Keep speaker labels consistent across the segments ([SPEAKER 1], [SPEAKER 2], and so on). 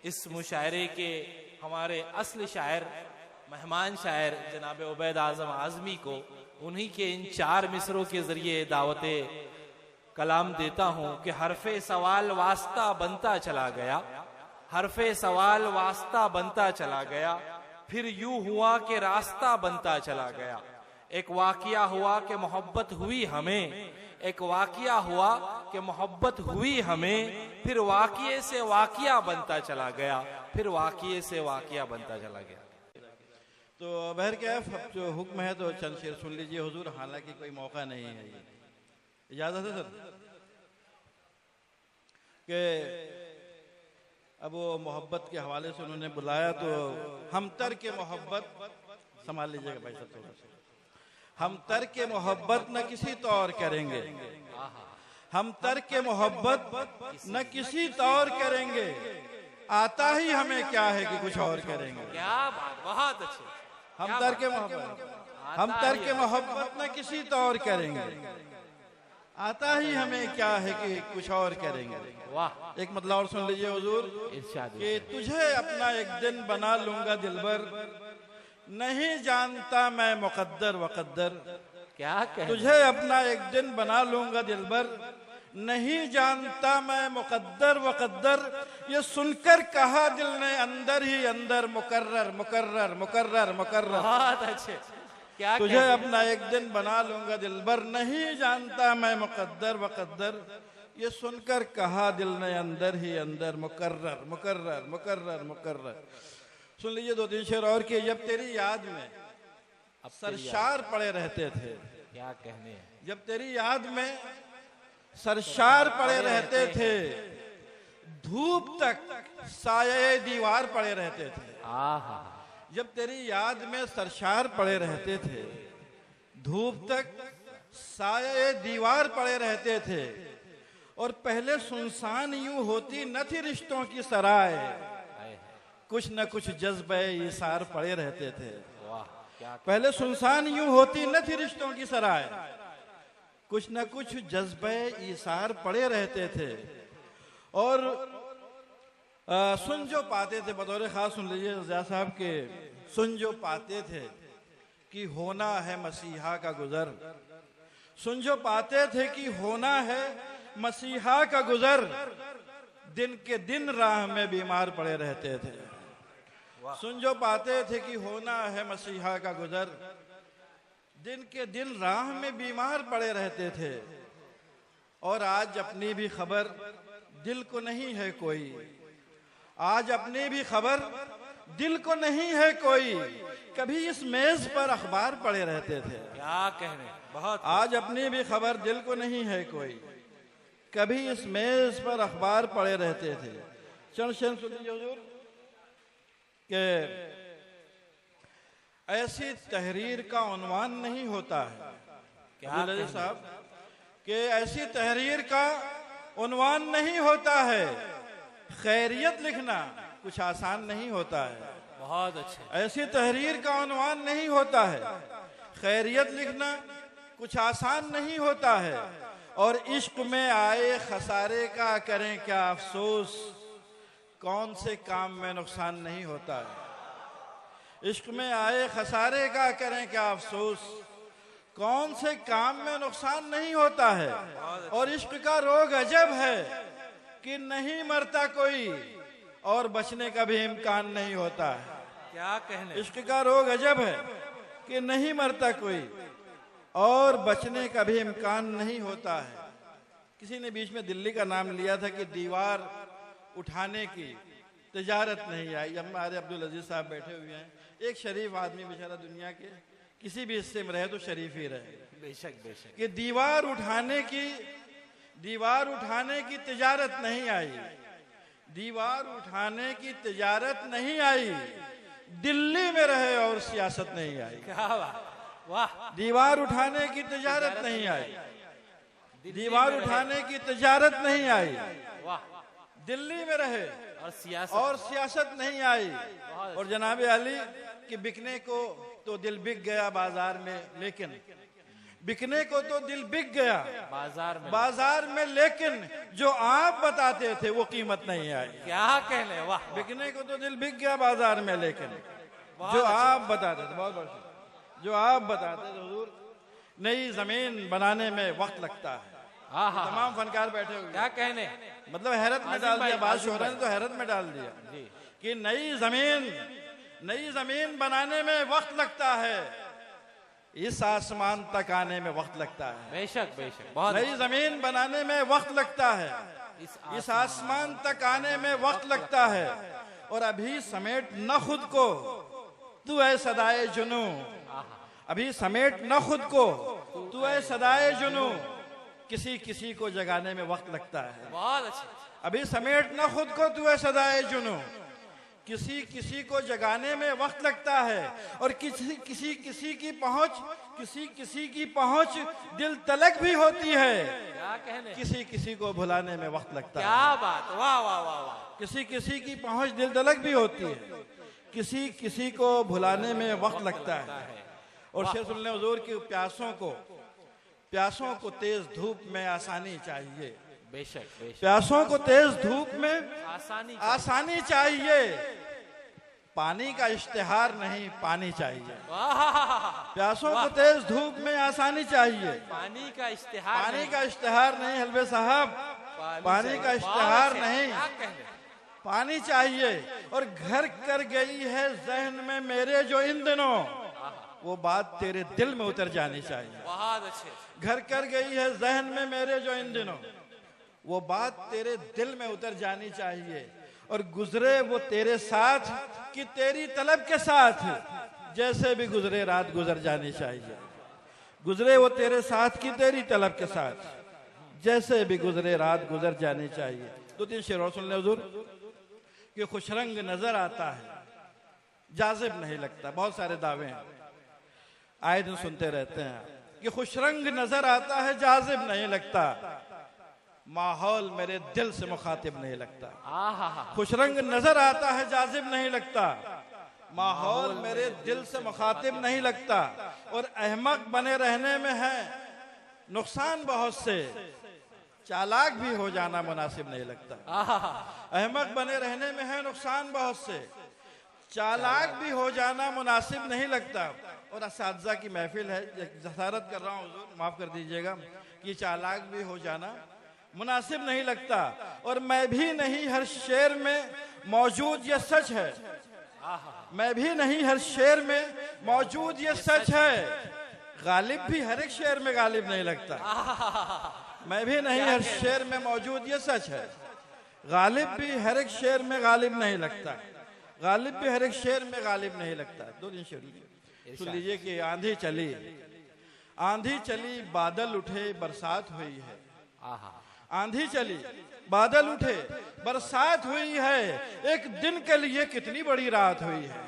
[SPEAKER 1] इस मुशायरे के हमारे असली शायर, मेहमान शायर जनाब उबैद आजम आजमी को उन्हीं के इन 4 मिसरों के जरिए दावते कलाम देता हूं कि हरफे सवाल वास्ता बनता चला गया, हरफे सवाल वास्ता बनता चला गया, फिर यूं हुआ कि रास्ता बनता चला गया। एक वाकिया हुआ कि मोहब्बत हुई हमें, एक वाकिया हुआ कि मोहब्बत हुई हमें, फिर वाकिये से वाकिया बनता चला गया, फिर वाकिये से वाकिया बनता चला गया।
[SPEAKER 2] तो बहर क्या है, जो हुक्म है तो चंद शेर सुन लीजिए हुजूर, हालांकि कोई मौका नहीं है, ये इजाजत है सर? कि अब वो मोहब्बत के हवाले से उन्होंने बुलाया तो हम तर्क मोहब्बत, संभाल लीजिएगा भाई साहब थोड़ा सा, हम तर्क मोहब्बत न किसी तौर करेंगे, हम तर्क मोहब्बत न किसी तौर करेंगे, आता ही हमें क्या है कि कुछ और करेंगे।
[SPEAKER 1] क्या बात, बहुत अच्छे।
[SPEAKER 2] हम तर्क मोहब्बत, हम तर्क मोहब्बत न किसी तौर करेंगे, आता ही हमें क्या है कि कुछ और करेंगे।
[SPEAKER 1] वाह।
[SPEAKER 2] एक मतलब और सुन लीजिए हुजूर, कि तुझे अपना एक दिन बना लूंगा दिलबर, नहीं जानता मैं मुकद्दर वकद्दर।
[SPEAKER 1] क्या कह,
[SPEAKER 2] तुझे अपना एक दिन बना लूंगा दिलबर, नहीं जानता मैं मुकद्दर वकद्दर। ये सुनकर कहा दिल ने अंदर ही अंदर, मुकर्रर मुकर्रर मुकर्रर मुकर्रर।
[SPEAKER 1] बहुत अच्छे। क्या
[SPEAKER 2] तुझे अपना एक दिन बना लूंगा दिलबर, नहीं जानता मैं मुकद्दर वकद्दर। ये सुनकर कहा दिल ने अंदर ही अंदर, मुकर्रर मुकर्रर मुकर्रर मुकर्रर। सुन लीजिए 2-3 शेर और के। जब तेरी याद में सरशार पड़े रहते थे,
[SPEAKER 1] क्या कहने हैं,
[SPEAKER 2] जब तेरी याद में सरशार पड़े रहते थे, धूप तक साये दीवार पड़े रहते थे।
[SPEAKER 1] आहा।
[SPEAKER 2] जब तेरी याद में सरशार पड़े रहते थे, धूप तक साये दीवार पड़े रहते थे, और पहले सुनसान यूं होती न थी रिश्तों की सराय, कुछ न कुछ जज्बे इसार पड़े रहते थे।
[SPEAKER 1] वाह। क्या
[SPEAKER 2] पहले सुनसान यूं होती न थी रिश्तों की सराय, कुछ न कुछ जज्बे इसार पड़े रहते थे। और सुन जो पाते थे, बतौर खास सुन लीजिए ज़िया साहब के, सुन जो पाते थे कि होना है मसीहा का गुजर, सुन जो पाते थे कि होना है मसीहा का गुजर, दिन के दिन राह में बीमार पड़े रहते थे। सुन जो पाते थे कि होना है मसीहा का गुजर, दिन के दिन राह में बीमार पड़े रहते थे। और आज अपनी भी खबर दिल को नहीं है कोई, आज अपनी भी खबर दिल को नहीं है कोई, कभी इस मेज पर अखबार पड़े रहते थे।
[SPEAKER 1] क्या कहने, बहुत।
[SPEAKER 2] आज अपनी भी खबर दिल को नहीं है कोई, कभी इस मेज पर अखबार पड़े रहते थे। चंद शेर सुन लीजिए हुजूर, कि ऐसी तहरीर का उन्वान नहीं होता है।
[SPEAKER 1] क्या
[SPEAKER 2] साहब, कि ऐसी तहरीर का उन्वान नहीं होता है, खैरियत लिखना कुछ आसान नहीं होता है।
[SPEAKER 1] बहुत अच्छे।
[SPEAKER 2] ऐसी तहरीर का उन्वान नहीं होता है, खैरियत लिखना कुछ आसान नहीं होता है। और इश्क में आए खसारे का करें क्या अफसोस, कौन से काम में नुकसान नहीं होता है। इश्क में आए खसारे का करें क्या अफसोस, कौन से काम में नुकसान नहीं होता है। और इश्क का रोग अजब है कि नहीं मरता कोई, और बचने का भी इम्कान नहीं होता है।
[SPEAKER 1] क्या कहने,
[SPEAKER 2] इश्क का रोग अजब है कि नहीं मरता कोई, और बचने का भी इम्कान नहीं होता है। किसी ने बीच में दिल्ली का नाम लिया था कि दीवार उठाने की तिजारत नहीं आई। अब हमारे अब्दुल अजीज साहब बैठे हुए हैं, एक शरीफ आदमी बेचारा दुनिया के किसी भी हिस्से में रहे तो शरीफ ही रहे।
[SPEAKER 1] बेशक बेशक।
[SPEAKER 2] कि दीवार उठाने की तिजारत नहीं आई, दीवार उठाने की तिजारत नहीं आई, दिल्ली में रहे और सियासत नहीं आई।
[SPEAKER 1] क्या बात, वाह।
[SPEAKER 2] दीवार उठाने की तिजारत नहीं आई, दीवार उठाने की तिजारत नहीं आई,
[SPEAKER 1] वाह।
[SPEAKER 2] दिल्ली में रहे
[SPEAKER 1] और
[SPEAKER 2] सियासत नहीं आई। और जनाब अली कि बिकने को तो दिल बिक गया बाजार में, बिकने को तो दिल बिक गया
[SPEAKER 1] बाजार में,
[SPEAKER 2] लेकिन जो आप बताते थे वो कीमत नहीं आई।
[SPEAKER 1] क्या कहने, वाह।
[SPEAKER 2] बिकने को तो दिल बिक गया बाजार में, लेकिन जो आप बताते थे, बहुत बहुत जो आप बताते थे हुजूर, नई जमीन बनाने में वक्त लगता है। तमाम फनकार बैठे हुए,
[SPEAKER 1] क्या कहने,
[SPEAKER 2] मतलब हैरत में डाल दिया, बात शोहरा ने तो हैरत में डाल दिया कि नई जमीन बनाने में वक्त लगता है, इस आसमान तक आने में वक्त लगता है।
[SPEAKER 1] बेशक बेशक, बहुत
[SPEAKER 2] नई जमीन बनाने में वक्त लगता है, इस आसमान तक आने में वक्त लगता है। और अभी समेट न खुद को तू है सदाए जुनू, अभी समेट न खुद को तू है सदाए जुनू, किसी किसी को जगाने में वक्त लगता है।
[SPEAKER 1] बहुत अच्छा।
[SPEAKER 2] अभी समेट न खुद को तू है सदाए जुनू, किसी किसी को जगाने में वक्त लगता है। और किसी की पहुंच दिल तलक भी होती है,
[SPEAKER 1] क्या कहने,
[SPEAKER 2] किसी को भुलाने में वक्त लगता है।
[SPEAKER 1] क्या बात, वाह वाह वाह वाह।
[SPEAKER 2] किसी की पहुंच दिल तलक भी होती है, किसी को भुलाने में वक्त लगता है। और शेर सुन ले हुजूर की प्यासों को तेज धूप में आसानी चाहिए।
[SPEAKER 1] बेशक बेशक,
[SPEAKER 2] प्यासों को तेज धूप में
[SPEAKER 1] आसानी
[SPEAKER 2] चाहिए, पानी का इश्तिहार नहीं पानी चाहिए। प्यासों को तेज धूप में आसानी चाहिए,
[SPEAKER 1] पानी का
[SPEAKER 2] इश्तिहार नहीं हलवे साहब, पानी का इश्तिहार नहीं, पानी चाहिए। और घर कर गई है जहन में मेरे जो इन दिनों, वो बात तेरे दिल में उतर जानी चाहिए।
[SPEAKER 1] बहुत अच्छे।
[SPEAKER 2] घर कर गई है जहन में मेरे जो इन दिनों, वो बात तेरे दिल में उतर जानी चाहिए। और गुजरे वो तेरे साथ कि तेरी तलब के साथ, जैसे भी गुजरे रात गुजर जानी चाहिए। गुजरे वो तेरे साथ की तेरी तलब के साथ, जैसे भी गुजरे रात गुजर जानी चाहिए। 2-3 शेर और सुन ले हुजूर कि खुशरंग नजर आता है जाजिब नहीं लगता। बहुत सारे दावे हैं, आए दिन सुनते रहते हैं कि खुशरंग नजर आता है जाजिब नहीं लगता, माहौल मेरे दिल से मुखातिब नहीं लगता। खुशरंग नजर आता है जाजिब नहीं लगता, माहौल मेरे दिल से मुखातिब नहीं लगता। और अहमक बने रहने में है नुकसान बहुत से, चालाक भी हो जाना मुनासिब नहीं लगता। अहमक बने रहने में है नुकसान बहुत से, चालाक भी हो जाना मुनासिब नहीं लगता। और असातिज़ा की महफिल है, जसारत कर रहा हूँ हुजूर, माफ कर दीजिएगा, कि चालाक भी हो जाना मुनासिब नहीं लगता। और मैं भी नहीं हर शेर में मौजूद ये सच है, मैं भी नहीं हर शेर में मौजूद ये सच है, गालिब भी हर एक शेर में गालिब नहीं लगता। मैं भी नहीं हर शेर में मौजूद ये सच है, गालिब भी हर एक शेर में गालिब नहीं लगता, गालिब भी हर एक शेर में गालिब नहीं लगता। 2 शेर सुन लीजिए कि आंधी चली बादल उठे बरसात हुई है। आंधी चली बादल उठे बरसात हुई है, एक दिन के लिए कितनी बड़ी रात हुई है।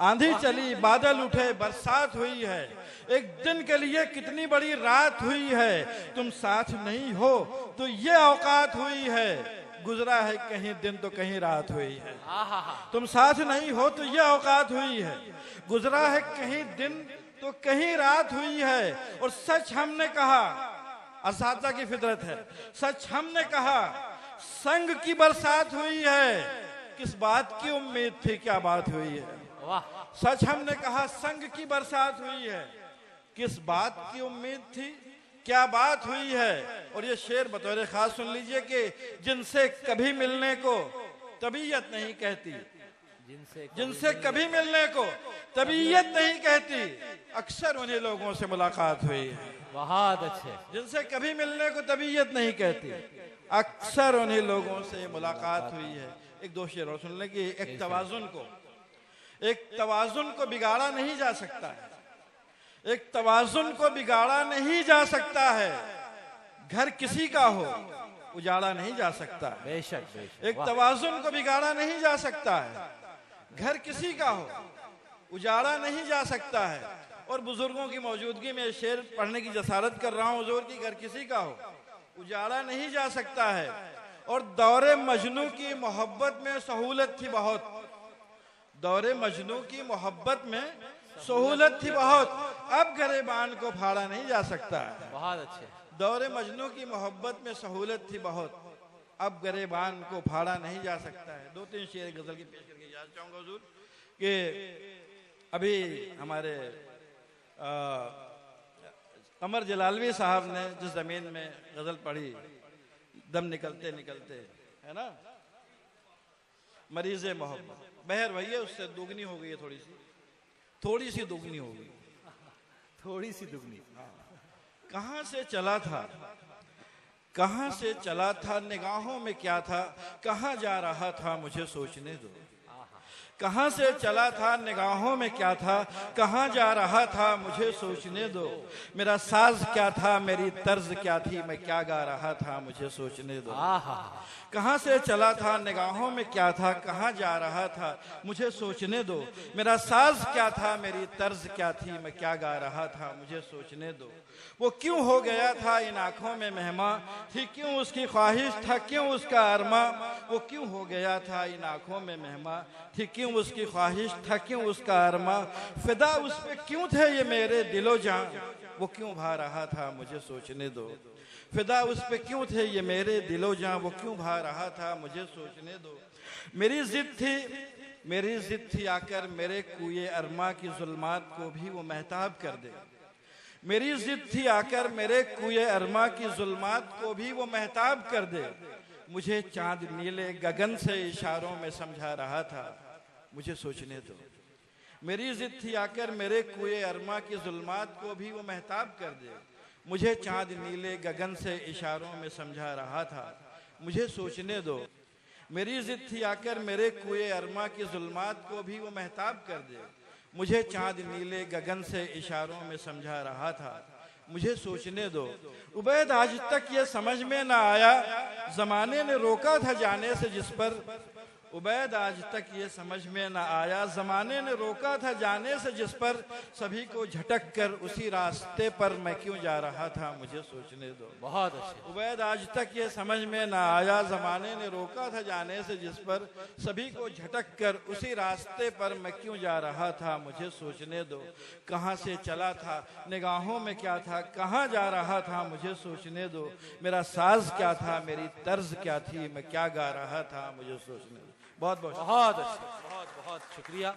[SPEAKER 2] आंधी चली बादल उठे बरसात हुई है, एक दिन के लिए कितनी बड़ी रात हुई है। तुम साथ नहीं हो तो ये औकात हुई है, गुजरा है कहीं दिन तो कहीं रात हुई है। तुम साथ नहीं हो तो ये औकात हुई है, गुजरा है कहीं दिन तो कहीं रात हुई है। और सच हमने कहा, असातिज़ा की फितरत है, सच हमने कहा संग की बरसात हुई है, किस बात की उम्मीद थी क्या बात हुई है। सच हमने कहा संग की बरसात हुई है, किस बात की उम्मीद थी क्या बात हुई है। और ये शेर बतौर खास सुन लीजिए कि जिनसे कभी मिलने को तबीयत नहीं कहती, जिनसे कभी मिलने को तबीयत नहीं कहती, अक्सर उन्हीं लोगों से मुलाकात हुई है।
[SPEAKER 3] बहुत अच्छे।
[SPEAKER 2] जिनसे कभी मिलने को तबीयत नहीं कहती, अक्सर उन्हीं लोगों से मुलाकात हुई है। 1-2 शेर और सुन लें कि एक तवाजुन को बिगाड़ा नहीं जा सकता है, एक तवाजुन को बिगाड़ा नहीं जा सकता है। घर किसी का हो उजाड़ा नहीं जा सकता,
[SPEAKER 3] बेशक बेशक।
[SPEAKER 2] एक तवाजुन को बिगाड़ा नहीं जा सकता है, घर किसी का हो उजाड़ा नहीं जा सकता है। और बुजुर्गों की मौजूदगी में शेर पढ़ने की जसारत कर रहा हूं हुजूर की, घर किसी का हो उजाड़ा नहीं जा सकता है। और दौरे मजनू की मोहब्बत में सहूलत थी बहुत, दौरे मजनू की मोहब्बत में सहूलत थी बहुत, अब गरेबान को फाड़ा नहीं जा सकता।
[SPEAKER 1] बहुत अच्छे।
[SPEAKER 2] दौरे मजनू की मोहब्बत में सहूलत थी बहुत, अब गरेबान को फाड़ा नहीं जा सकता है। 2-3 शेर गजल की पेश करके याद चाहूंगा हुजूर कि अभी हमारे कमर जलालवी साहब ने जिस जमीन में गजल पढ़ी, दम निकलते निकलते, है ना, मरीज़े मोहब्बत, बहर वही है, उससे दुगनी हो गई है, थोड़ी सी दुगनी हो गई,
[SPEAKER 1] थोड़ी सी दुगनी।
[SPEAKER 2] कहां से चला था, कहां से चला था, निगाहों में क्या था, कहां जा रहा था मुझे सोचने दो। कहां से चला था, निगाहों में क्या था, कहां जा रहा था मुझे सोचने दो। मेरा साज क्या था, मेरी तर्ज क्या थी, मैं क्या गा रहा था मुझे सोचने दो। कहां से चला था, निगाहों में क्या था, कहां जा रहा था मुझे सोचने दो। मेरा साज क्या था, मेरी तर्ज क्या थी, मैं क्या गा रहा था मुझे सोचने दो। वो क्यों हो गया था इन आंखों में मेहमा, थी क्यों उसकी ख्वाहिश, था क्यों उसका अरमा। वो क्यों हो गया था इन आंखों में मेहमा, थी क्यों उसकी ख्वाहिश, था क्यों उसका अरमा। फिदा उस पे क्यों थे ये मेरे दिलो जां, वो क्यों भा रहा था मुझे सोचने दो। फिदा उस पे क्यों थे ये मेरे दिलो जां, वो क्यों भा रहा था मुझे सोचने दो। मेरी जिद थी आकर मेरे कुए अरमा की जुल्मात को भी वो महताब कर दे। मेरी जिद थी आकर मेरे कुए अरमा की जुल्मात को भी वो महताब कर दे। मुझे चांद नीले गगन से इशारों में समझा रहा था मुझे सोचने दो। मेरी जिद थी आकर मेरे कुए अरमा की जुल्मात को भी वो महताब कर दे। मुझे चांद नीले गगन से इशारों में समझा रहा था मुझे सोचने दो। मेरी जिद थी आकर मेरे कुए अरमा की जुल्मात को भी वो महताब कर दे। मुझे चांद नीले गगन से इशारों में समझा रहा था मुझे सोचने दो। उबैद आज तक ये समझ में ना आया, जमाने ने रोका था जाने से जिस पर। उबैद आज तक ये समझ में ना आया, जमाने ने रोका था जाने से जिस पर। सभी को झटक कर उसी रास्ते पर मैं क्यों जा रहा था मुझे सोचने दो।
[SPEAKER 1] बहुत अच्छे।
[SPEAKER 2] उबैद आज तक ये समझ में ना आया, जमाने ने रोका था जाने से जिस पर। सभी को झटक कर उसी रास्ते पर मैं क्यों जा रहा था मुझे सोचने दो। कहां से चला था, निगाहों में क्या था, कहां जा रहा था मुझे सोचने दो। मेरा साज क्या था, मेरी तर्ज क्या थी, मैं क्या गा रहा था मुझे सोचने दो। बहुत बहुत
[SPEAKER 1] बहुत अच्छे, बहुत बहुत शुक्रिया।